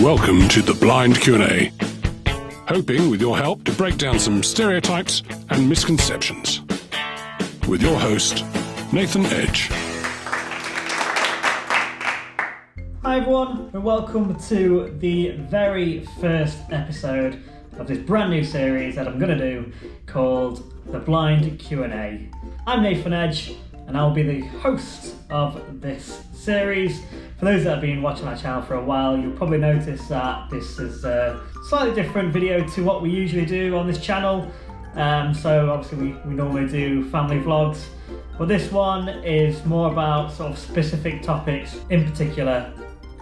Welcome to the Blind Q&A, hoping with your help to break down some stereotypes and misconceptions. With your host, Nathan Edge. Hi everyone, and welcome to the very first episode of this brand new series that I'm going to do called The Blind Q&A. I'm Nathan Edge, and I'll be the host of this series. For those that have been watching my channel for a while, you'll probably notice that this is a slightly different video to what we usually do on this channel. So obviously we normally do family vlogs, but this one is more about sort of specific topics, in particular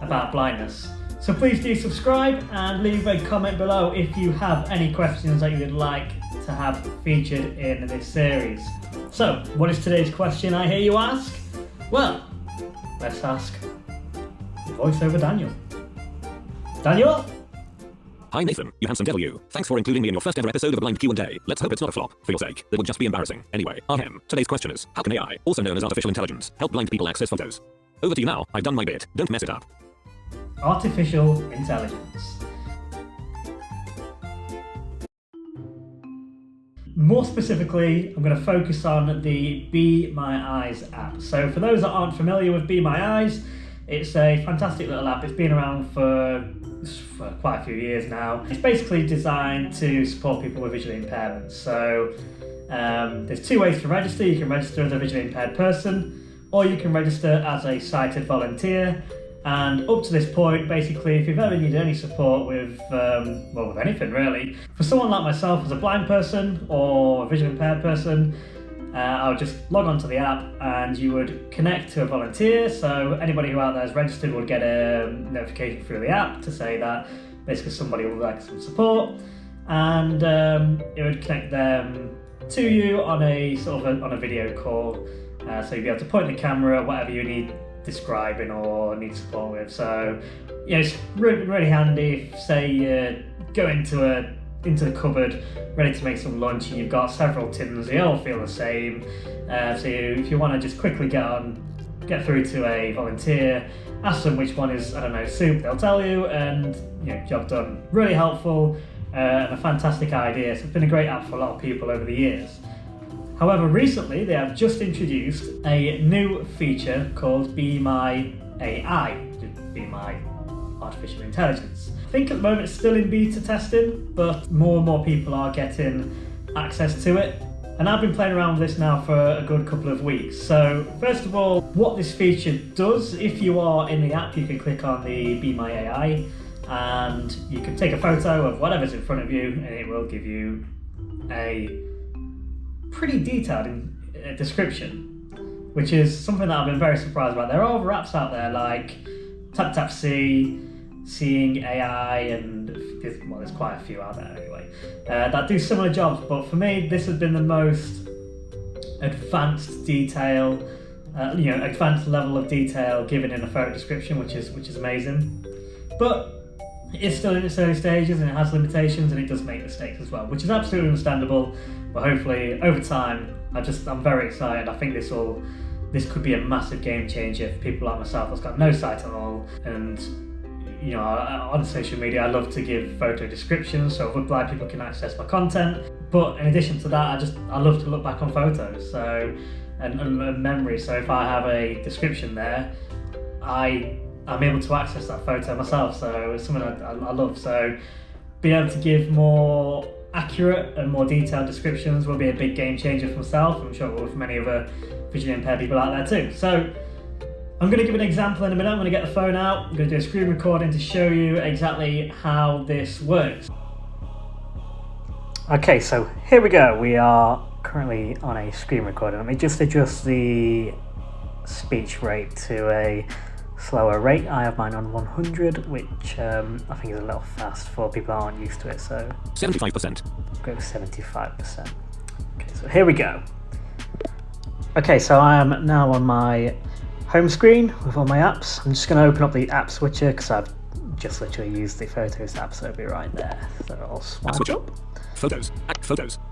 about blindness. So please do subscribe and leave a comment below if you have any questions that you'd like to have featured in this series. So, what is today's question, I hear you ask? Well, let's ask voiceover Daniel. Daniel? Hi Nathan, you handsome devil you. Thanks for including me in your first ever episode of The Blind Q&A. Let's hope it's not a flop. For your sake, it would just be embarrassing. Anyway, ahem. Today's question is, how can AI, also known as artificial intelligence, help blind people access photos? Over to you now, I've done my bit. Don't mess it up. Artificial intelligence. More specifically, I'm going to focus on the Be My Eyes app. So for those that aren't familiar with Be My Eyes, it's a fantastic little app. It's been around for quite a few years now. It's basically designed to support people with visual impairments. So there's two ways to register. You can register as a visually impaired person, or you can register as a sighted volunteer. And up to this point, basically, if you've ever needed any support with, with anything really, for someone like myself as a blind person or a visually impaired person, I would just log onto the app and you would connect to a volunteer. So anybody who out there is registered would get a notification through the app to say that basically somebody would like some support, and it would connect them to you on a on a video call. So you'd be able to point the camera, whatever you need describing or need support with. So it's really handy if, say, you go into the cupboard ready to make some lunch and you've got several tins, they all feel the same. So if you want to just quickly get through to a volunteer, ask them which one is, I don't know, soup, they'll tell you, and job done. Really helpful and a fantastic idea. So it's been a great app for a lot of people over the years. However, recently they have just introduced a new feature called Be My AI, Be My Artificial Intelligence. I think at the moment it's still in beta testing, but more and more people are getting access to it. And I've been playing around with this now for a good couple of weeks. So first of all, what this feature does, if you are in the app, you can click on the Be My AI and you can take a photo of whatever's in front of you and it will give you a pretty detailed description, which is something that I've been very surprised about. There are other apps out there like TapTapSee, Seeing AI, and there's quite a few out there anyway, that do similar jobs, but for me this has been the most advanced detail, advanced level of detail given in a photo description, which is amazing. But it's still in its early stages and it has limitations and it does make mistakes as well, which is absolutely understandable. But hopefully over time, I'm very excited. I think this could be a massive game changer for people like myself that's got no sight at all. And on social media, I love to give photo descriptions so other blind people can access my content. But in addition to that, I love to look back on photos, and memory. So if I have a description there, I'm able to access that photo myself. So it's something I love. So being able to give more accurate and more detailed descriptions will be a big game changer for myself. I'm sure it will for many other visually impaired people out there too. So I'm going to give an example in a minute. I'm going to get the phone out. I'm going to do a screen recording to show you exactly how this works. Okay, so here we go. We are currently on a screen recording. Let me just adjust the speech rate to a slower rate. I have mine on 100, which I think is a little fast for people that aren't used to it. So 75%. Go 75%. Okay, so here we go. Okay, so I am now on my home screen with all my apps. I'm just going to open up the app switcher because I've just literally used the Photos app, so it'll be right there. So I'll swipe up. Photos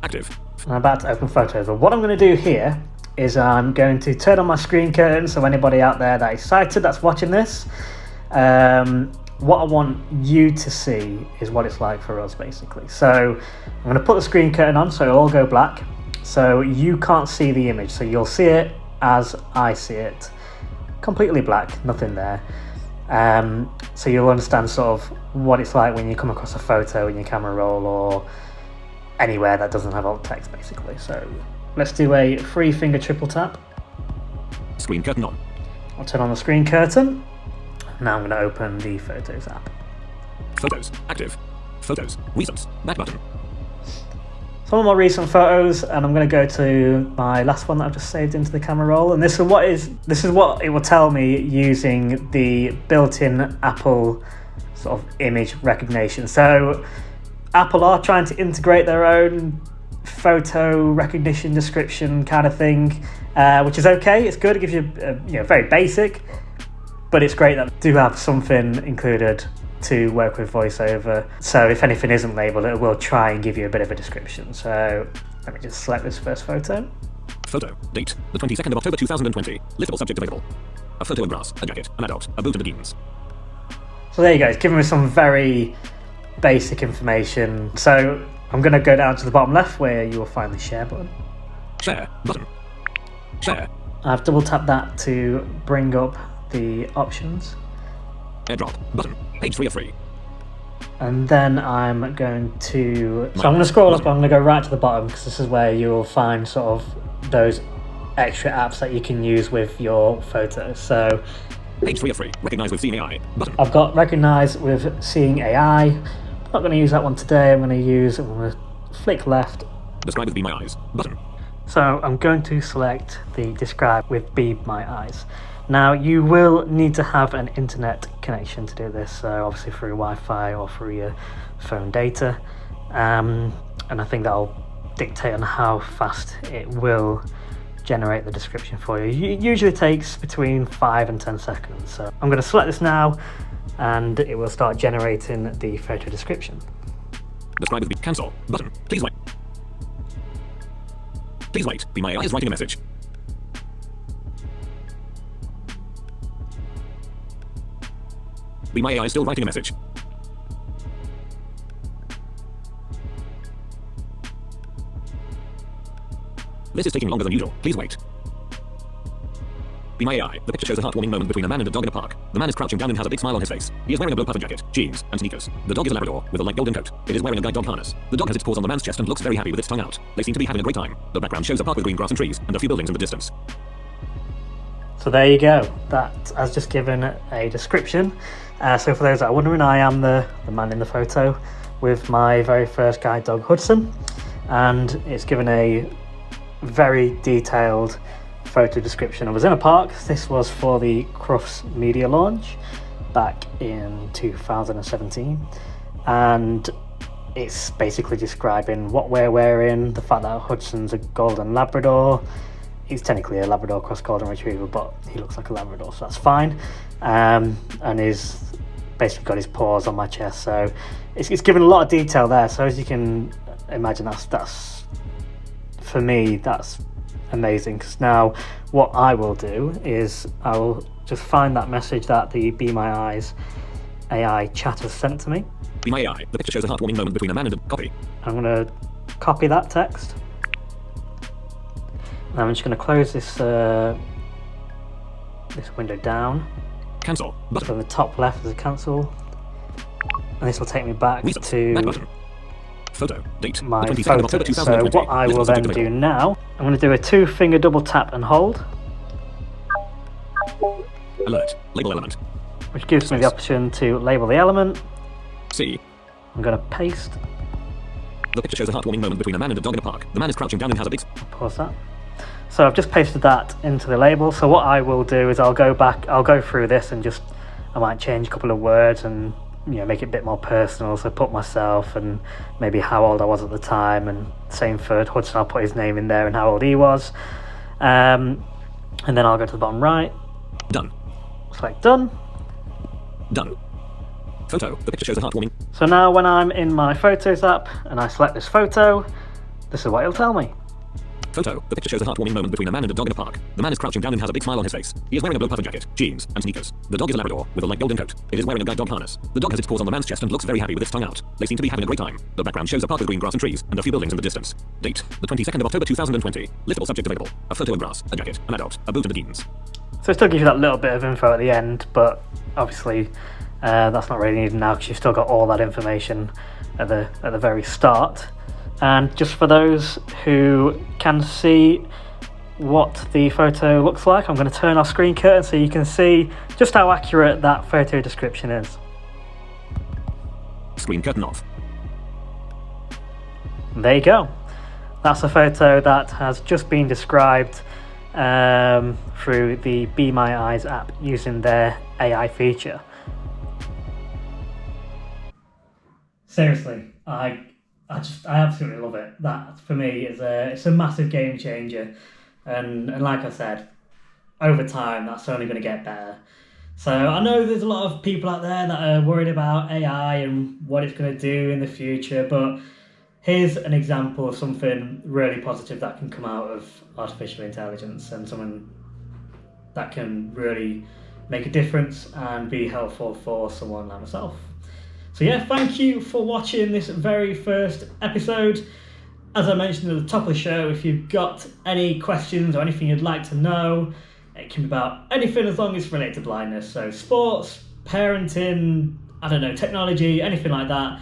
active. I'm about to open Photos, but what I'm going to do here is I'm going to turn on my screen curtain, so anybody out there that is sighted that's watching this, what I want you to see is what it's like for us, basically. So I'm going to put the screen curtain on, so it'll all go black. So you can't see the image, so you'll see it as I see it. Completely black, nothing there. So you'll understand sort of what it's like when you come across a photo in your camera roll or anywhere that doesn't have alt text, basically. So let's do a 3-finger triple tap. Screen curtain on. I'll turn on the screen curtain. Now I'm going to open the Photos app. Photos. Active. Photos. Recent. Back button. Some of my recent photos, and I'm going to go to my last one that I've just saved into the camera roll. And this is what it will tell me using the built-in Apple sort of image recognition. So Apple are trying to integrate their own photo recognition description kind of thing, which is okay. It's good. It gives you, very basic, but it's great that they do have something included to work with voiceover. So if anything isn't labelled, it will try and give you a bit of a description. So let me just select this first photo. Photo. Date. The 22nd of October 2020. Listable subject available. A photo in grass, a jacket, an adult, a boot and a jeans. So there you go. It's giving me some very basic information. So I'm going to go down to the bottom left where you will find the share button. Share. Button. Share. I've double tapped that to bring up the options. AirDrop. Button. Page 3 of 3. And then I'm going to... So I'm going to scroll up, I'm going to go right to the bottom because this is where you'll find sort of those extra apps that you can use with your photos. So Page 3 of 3. Recognize with Seeing AI. Button. I've got Recognize with Seeing AI. I'm not going to use that one today. I'm going to flick left. Describe with Be My Eyes. Button. So I'm going to select the Describe with Be My Eyes. Now you will need to have an internet connection to do this, so obviously through Wi-Fi or through your phone data, and I think that'll dictate on how fast it will generate the description for you. It usually takes between 5 and 10 seconds, so I'm going to select this now and it will start generating the photo description. Describe with Be Cancel. Button. Please wait. Please wait. Be My Eyes writing a message. Be My AI still writing a message. This is taking longer than usual. Please wait. Be My AI. The picture shows a heartwarming moment between a man and a dog in a park. The man is crouching down and has a big smile on his face. He is wearing a blue puffin jacket, jeans, and sneakers. The dog is a Labrador with a light golden coat. It is wearing a guide dog harness. The dog has its paws on the man's chest and looks very happy with its tongue out. They seem to be having a great time. The background shows a park with green grass and trees and a few buildings in the distance. So there you go. That has just given a description. So for those that are wondering, I am the man in the photo with my very first guide dog Hudson, and it's given a very detailed photo description. I was in a park. This was for the Crufts media launch back in 2017, and it's basically describing what we're wearing, the fact that Hudson's a golden Labrador. He's technically a Labrador cross golden retriever, but he looks like a Labrador, so that's fine. And he's basically got his paws on my chest, so it's given a lot of detail there. So as you can imagine, that's for me, that's amazing. Because now what I will do is I will just find that message that the Be My Eyes AI chat has sent to me. Be My AI. The picture shows a heartwarming moment between a man and a copy. I'm going to copy that text. And I'm just going to close this this window down. Cancel. Button. So on the top left is a cancel. And this will take me back Recent. to Back button. Photo. Date. my the 22nd of October photo. So 2020. what I will Listable then subject do available. now, I'm going to do a 2-finger double tap and hold, Alert. Label element. which gives me the option to label the element. C. I'm going to paste. The picture shows a heartwarming moment between a man and a dog in a park. The man is crouching down and has a big... Pause that. So I've just pasted that into the label. So what I will do is I'll go through this and I might change a couple of words and make it a bit more personal. So put myself and maybe how old I was at the time, and same for Hudson, I'll put his name in there and how old he was. And then I'll go to the bottom right. Done. Select done. Done. Photo. The picture shows a heartwarming... So now when I'm in my Photos app and I select this photo, this is what it'll tell me. Photo. The picture shows a heartwarming moment between a man and a dog in a park. The man is crouching down and has a big smile on his face. He is wearing a blue puffer jacket, jeans, and sneakers. The dog is a Labrador with a light golden coat. It is wearing a guide dog harness. The dog has its paws on the man's chest and looks very happy with its tongue out. They seem to be having a great time. The background shows a park with green grass and trees, and a few buildings in the distance. Date: the 22nd of October 2020. Liftable subject available. A photo of grass, a jacket, an adult, a boot and the jeans. So it still gives you that little bit of info at the end, but obviously that's not really needed now because you've still got all that information at the very start. And just for those who can see what the photo looks like, I'm going to turn our screen curtain so you can see just how accurate that photo description is. Screen curtain off. There you go. That's a photo that has just been described through the Be My Eyes app using their AI feature. Seriously, I absolutely love it. That for me is it's a massive game changer, and like I said, over time that's only going to get better. So I know there's a lot of people out there that are worried about AI and what it's going to do in the future, but here's an example of something really positive that can come out of artificial intelligence, and something that can really make a difference and be helpful for someone like myself. So yeah, thank you for watching this very first episode. As I mentioned at the top of the show, if you've got any questions or anything you'd like to know, it can be about anything as long as it's related to blindness. So sports, parenting, I don't know, technology, anything like that.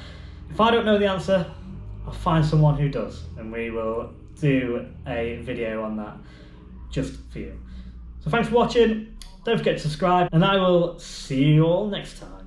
If I don't know the answer, I'll find someone who does, and we will do a video on that just for you. So thanks for watching, don't forget to subscribe, and I will see you all next time.